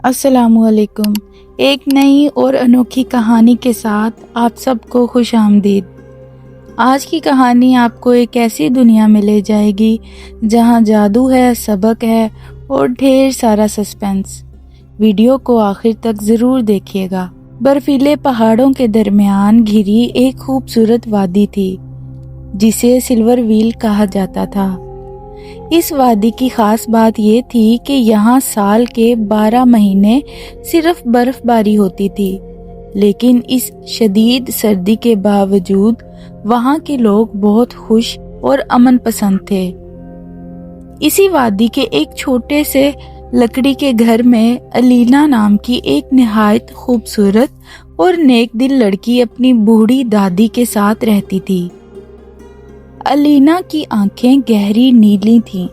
السلام علیکم۔ ایک نئی اور انوکھی کہانی کے ساتھ آپ سب کو خوش آمدید۔ آج کی کہانی آپ کو ایک ایسی دنیا میں لے جائے گی جہاں جادو ہے، سبق ہے اور ڈھیر سارا سسپینس۔ ویڈیو کو آخر تک ضرور دیکھیے گا۔ برفیلے پہاڑوں کے درمیان گھری ایک خوبصورت وادی تھی جسے سلور ویل کہا جاتا تھا۔ اس وادی کی خاص بات یہ تھی کہ یہاں سال کے 12 مہینے صرف برف باری ہوتی تھی، لیکن اس شدید سردی کے باوجود وہاں کے لوگ بہت خوش اور امن پسند تھے۔ اسی وادی کے ایک چھوٹے سے لکڑی کے گھر میں الینا نام کی ایک نہایت خوبصورت اور نیک دل لڑکی اپنی بوڑھی دادی کے ساتھ رہتی تھی۔ الینا کی آنکھیں گہری نیلی تھیں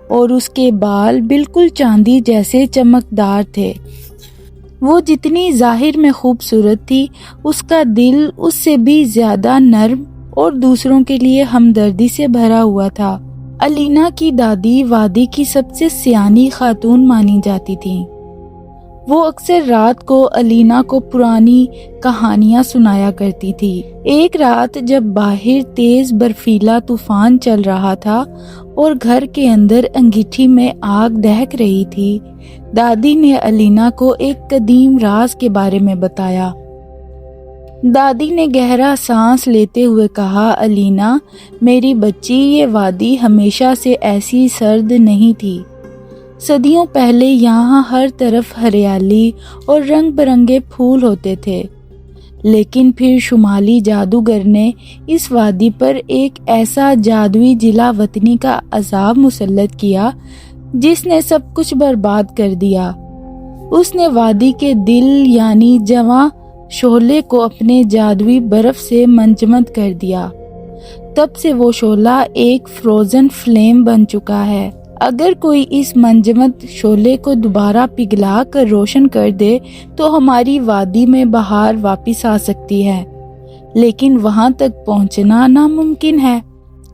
اور اس کے بال بالکل چاندی جیسے چمکدار تھے۔ وہ جتنی ظاہر میں خوبصورت تھی، اس کا دل اس سے بھی زیادہ نرم اور دوسروں کے لیے ہمدردی سے بھرا ہوا تھا۔ الینا کی دادی وادی کی سب سے سیانی خاتون مانی جاتی تھیں۔ وہ اکثر رات کو الینا کو پرانی کہانیاں سنایا کرتی تھی۔ ایک رات جب باہر تیز برفیلا طوفان چل رہا تھا اور گھر کے اندر انگیٹھی میں آگ دہک رہی تھی، دادی نے الینا کو ایک قدیم راز کے بارے میں بتایا۔ دادی نے گہرا سانس لیتے ہوئے کہا، الینا میری بچی، یہ وادی ہمیشہ سے ایسی سرد نہیں تھی۔ صدیوں پہلے یہاں ہر طرف ہریالی اور رنگ برنگے پھول ہوتے تھے، لیکن پھر شمالی جادوگر نے اس وادی پر ایک ایسا جادوئی جلا وطنی کا عذاب مسلط کیا جس نے سب کچھ برباد کر دیا۔ اس نے وادی کے دل یعنی جواں شعلے کو اپنے جادوئی برف سے منجمد کر دیا۔ تب سے وہ شعلہ ایک فروزن فلیم بن چکا ہے۔ اگر کوئی اس منجمد شعلے کو دوبارہ پگھلا کر روشن کر دے تو ہماری وادی میں بہار واپس آ سکتی ہے، لیکن وہاں تک پہنچنا ناممکن ہے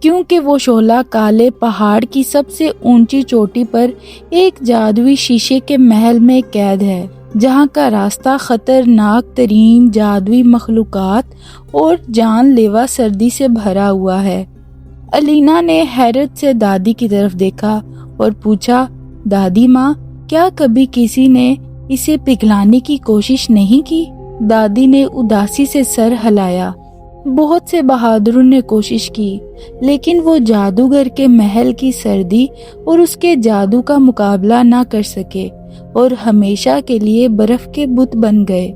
کیونکہ وہ شعلہ کالے پہاڑ کی سب سے اونچی چوٹی پر ایک جادوئی شیشے کے محل میں قید ہے، جہاں کا راستہ خطرناک ترین جادوئی مخلوقات اور جان لیوا سردی سے بھرا ہوا ہے۔ الینا نے حیرت سے دادی کی طرف دیکھا اور پوچھا، دادی ماں، کیا کبھی کسی نے اسے پگھلانے کی کوشش نہیں کی؟ دادی نے اداسی سے سر ہلایا۔ بہت سے بہادروں نے کوشش کی، لیکن وہ جادوگر کے محل کی سردی اور اس کے جادو کا مقابلہ نہ کر سکے اور ہمیشہ کے لیے برف کے بت بن گئے۔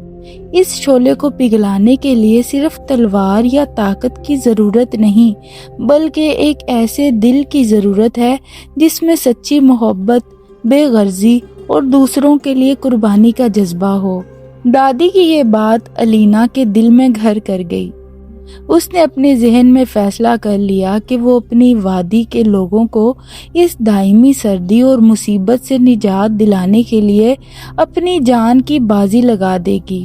اس شعلے کو پگھلانے کے لیے صرف تلوار یا طاقت کی ضرورت نہیں، بلکہ ایک ایسے دل کی ضرورت ہے جس میں سچی محبت، بے غرضی اور دوسروں کے لیے قربانی کا جذبہ ہو۔ دادی کی یہ بات الینا کے دل میں گھر کر گئی۔ اس نے اپنے ذہن میں فیصلہ کر لیا کہ وہ اپنی وادی کے لوگوں کو اس دائمی سردی اور مصیبت سے نجات دلانے کے لیے اپنی جان کی بازی لگا دے گی۔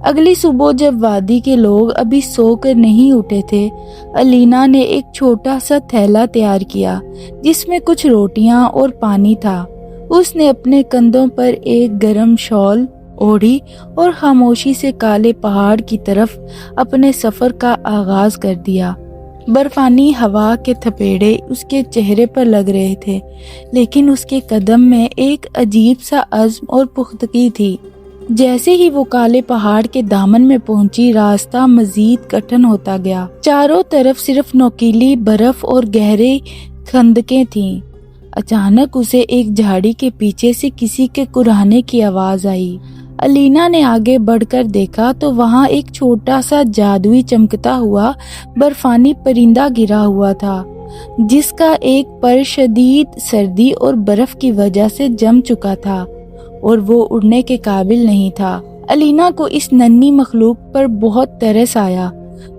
اگلی صبح جب وادی کے لوگ ابھی سو کر نہیں اٹھے تھے، الینا نے ایک چھوٹا سا تھیلا تیار کیا جس میں کچھ روٹیاں اور پانی تھا۔ اس نے اپنے کندھوں پر ایک گرم شال اوڑھی اور خاموشی سے کالے پہاڑ کی طرف اپنے سفر کا آغاز کر دیا۔ برفانی ہوا کے تھپیڑے اس کے چہرے پر لگ رہے تھے، لیکن اس کے قدم میں ایک عجیب سا عزم اور پختگی تھی۔ جیسے ہی وہ کالے پہاڑ کے دامن میں پہنچی، راستہ مزید کٹھن ہوتا گیا۔ چاروں طرف صرف نوکیلی برف اور گہرے خندقیں تھیں۔ اچانک اسے ایک جھاڑی کے پیچھے سے کسی کے کراہنے کی آواز آئی۔ الینا نے آگے بڑھ کر دیکھا تو وہاں ایک چھوٹا سا جادوئی چمکتا ہوا برفانی پرندہ گرا ہوا تھا، جس کا ایک پر شدید سردی اور برف کی وجہ سے جم چکا تھا اور وہ اڑنے کے قابل نہیں تھا۔ الینا کو اس ننھی مخلوق پر بہت ترس آیا۔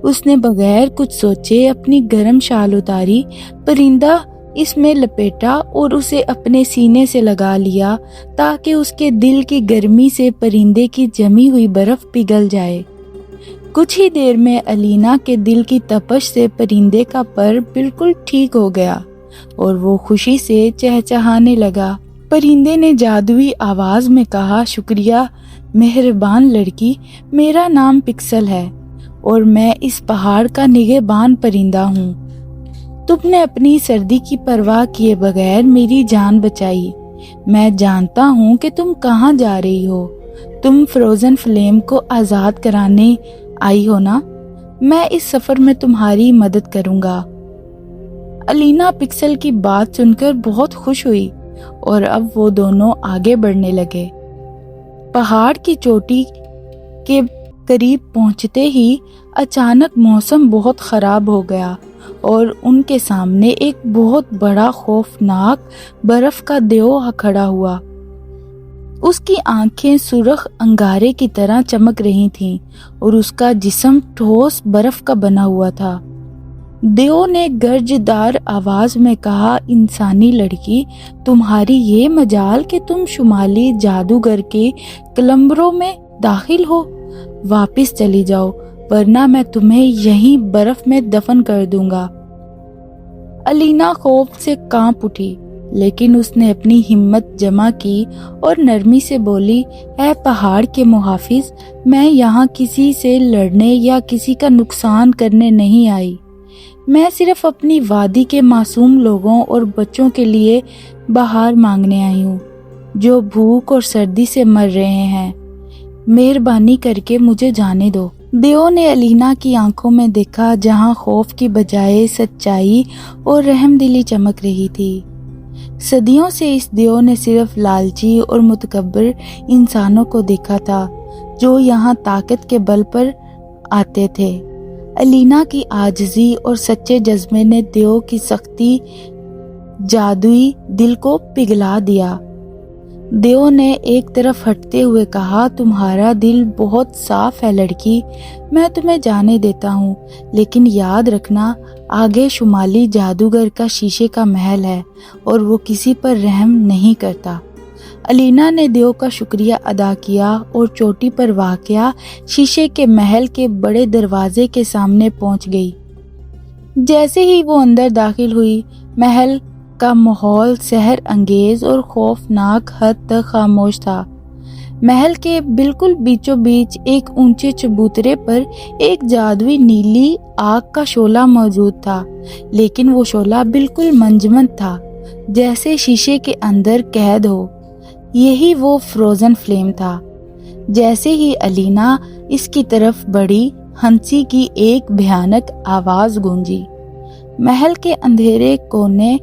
اس نے بغیر کچھ سوچے اپنی گرم شال اتاری، پرندہ اس میں لپیٹا اور اسے اپنے سینے سے لگا لیا تاکہ اس کے دل کی گرمی سے پرندے کی جمی ہوئی برف پگھل جائے۔ کچھ ہی دیر میں الینا کے دل کی تپش سے پرندے کا پر بالکل ٹھیک ہو گیا اور وہ خوشی سے چہچہانے لگا۔ پرندے نے جادوئی آواز میں کہا، شکریہ مہربان لڑکی، میرا نام پکسل ہے اور میں اس پہاڑ کا نگہبان پرندہ ہوں۔ تم نے اپنی سردی کی پرواہ کیے بغیر میری جان بچائی۔ میں جانتا ہوں کہ تم کہاں جا رہی ہو۔ تم فروزن فلیم کو آزاد کرانے آئی ہو نا؟ میں اس سفر میں تمہاری مدد کروں گا۔ الینا پکسل کی بات سن کر بہت خوش ہوئی اور اب وہ دونوں آگے بڑھنے لگے۔ پہاڑ کی چوٹی کے قریب پہنچتے ہی اچانک موسم بہت خراب ہو گیا اور ان کے سامنے ایک بہت بڑا خوفناک برف کا دیو کھڑا ہوا۔ اس کی آنکھیں سرخ انگارے کی طرح چمک رہی تھیں اور اس کا جسم ٹھوس برف کا بنا ہوا تھا۔ دیو نے گرجدار آواز میں کہا، انسانی لڑکی، تمہاری یہ مجال کہ تم شمالی جادوگر کے کلمبروں میں داخل ہو۔ واپس چلی جاؤ ورنہ میں تمہیں یہیں برف میں دفن کر دوں گا۔ الینا خوف سے کانپ اٹھی، لیکن اس نے اپنی ہمت جمع کی اور نرمی سے بولی، اے پہاڑ کے محافظ، میں یہاں کسی سے لڑنے یا کسی کا نقصان کرنے نہیں آئی۔ میں صرف اپنی وادی کے معصوم لوگوں اور بچوں کے لیے بہار مانگنے آئی ہوں جو بھوک اور سردی سے مر رہے ہیں۔ مہربانی کر کے مجھے جانے دو۔ دیو نے الینا کی آنکھوں میں دیکھا جہاں خوف کی بجائے سچائی اور رحم دلی چمک رہی تھی۔ صدیوں سے اس دیو نے صرف لالچی اور متکبر انسانوں کو دیکھا تھا جو یہاں طاقت کے بل پر آتے تھے۔ الینا کی عاجزی اور سچے جذبے نے دیو کی سختی جادوئی دل کو پگھلا دیا۔ دیو نے ایک طرف ہٹتے ہوئے کہا، تمہارا دل بہت صاف ہے لڑکی، میں تمہیں جانے دیتا ہوں، لیکن یاد رکھنا آگے شمالی جادوگر کا شیشے کا محل ہے اور وہ کسی پر رحم نہیں کرتا۔ الینا نے دیو کا شکریہ ادا کیا اور چوٹی پر واقع شیشے کے محل کے بڑے دروازے کے سامنے پہنچ گئی۔ جیسے ہی وہ اندر داخل ہوئی، محل کا ماحول سحر انگیز اور خوفناک حد تک خاموش تھا۔ محل کے بالکل بیچوں بیچ ایک اونچے چبوترے پر ایک جادوئی نیلی آگ کا شعلہ موجود تھا، لیکن وہ شعلہ بالکل منجمد تھا، جیسے شیشے کے اندر قید ہو۔ یہی وہ فروزن فلیم تھا۔ جیسے ہی الینا اس کی طرف بڑھی، ہنسی کی ایک بھیانک آواز گونجی۔ محل کے اندھیرے کونے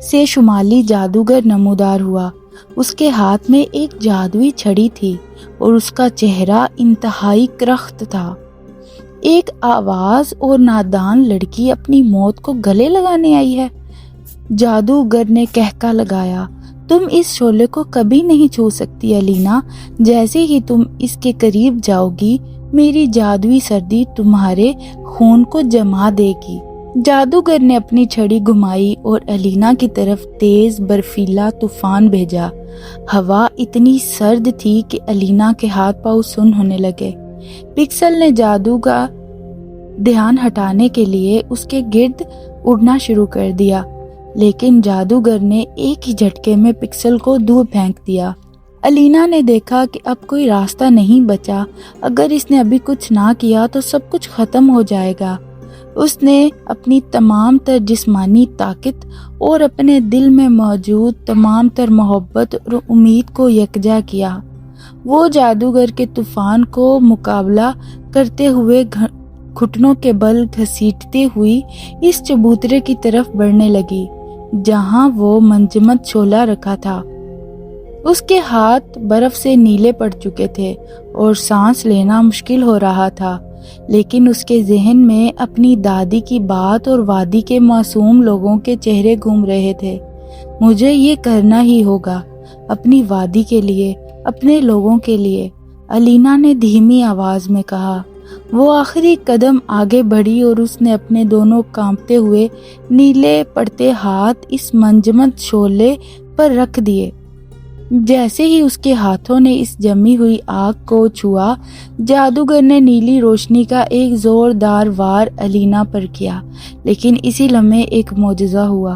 سے شمالی جادوگر نمودار ہوا۔ اس کے ہاتھ میں ایک جادوئی چھڑی تھی اور اس کا چہرہ انتہائی کرخت تھا۔ ایک آواز، اور نادان لڑکی اپنی موت کو گلے لگانے آئی ہے؟ جادوگر نے کہکا لگایا، تم اس شعلے کو کبھی نہیں چھو سکتی الینا۔ جیسے ہی تم اس کے قریب جاؤ گی، میری جادوئی سردی تمہارے خون کو جما دے گی۔ جادوگر نے اپنی چھڑی گھمائی اور الینا کی طرف تیز برفیلا طوفان بھیجا۔ ہوا اتنی سرد تھی کہ الینا کے ہاتھ پاؤں سن ہونے لگے۔ پکسل نے جادو کا دھیان ہٹانے کے لیے اس کے گرد اڑنا شروع کر دیا، لیکن جادوگر نے ایک ہی جھٹکے میں پکسل کو دور پھینک دیا۔ الینا نے دیکھا کہ اب کوئی راستہ نہیں بچا۔ اگر اس نے ابھی کچھ نہ کیا تو سب کچھ ختم ہو جائے گا۔ اس نے اپنی تمام تر جسمانی طاقت اور اپنے دل میں موجود تمام تر محبت اور امید کو یکجا کیا۔ وہ جادوگر کے طوفان کو مقابلہ کرتے ہوئے گھٹنوں کے بل گھسیٹتی ہوئی اس چبوترے کی طرف بڑھنے لگی جہاں وہ منجمد شعلہ رکھا تھا۔ اس کے ہاتھ برف سے نیلے پڑ چکے تھے اور سانس لینا مشکل ہو رہا تھا، لیکن اس کے ذہن میں اپنی دادی کی بات اور وادی کے معصوم لوگوں کے چہرے گھوم رہے تھے۔ مجھے یہ کرنا ہی ہوگا، اپنی وادی کے لیے، اپنے لوگوں کے لیے، الینا نے دھیمی آواز میں کہا۔ وہ آخری قدم آگے بڑھی اور اس نے اپنے دونوں کانپتے ہوئے نیلے پڑتے ہاتھ اس منجمد شعلے پر رکھ دیے۔ جیسے ہی اس کے ہاتھوں نے اس جمی ہوئی آگ کو چھوا، جادوگر نے نیلی روشنی کا ایک زوردار وار الینا پر کیا، لیکن اسی لمحے ایک معجزہ ہوا۔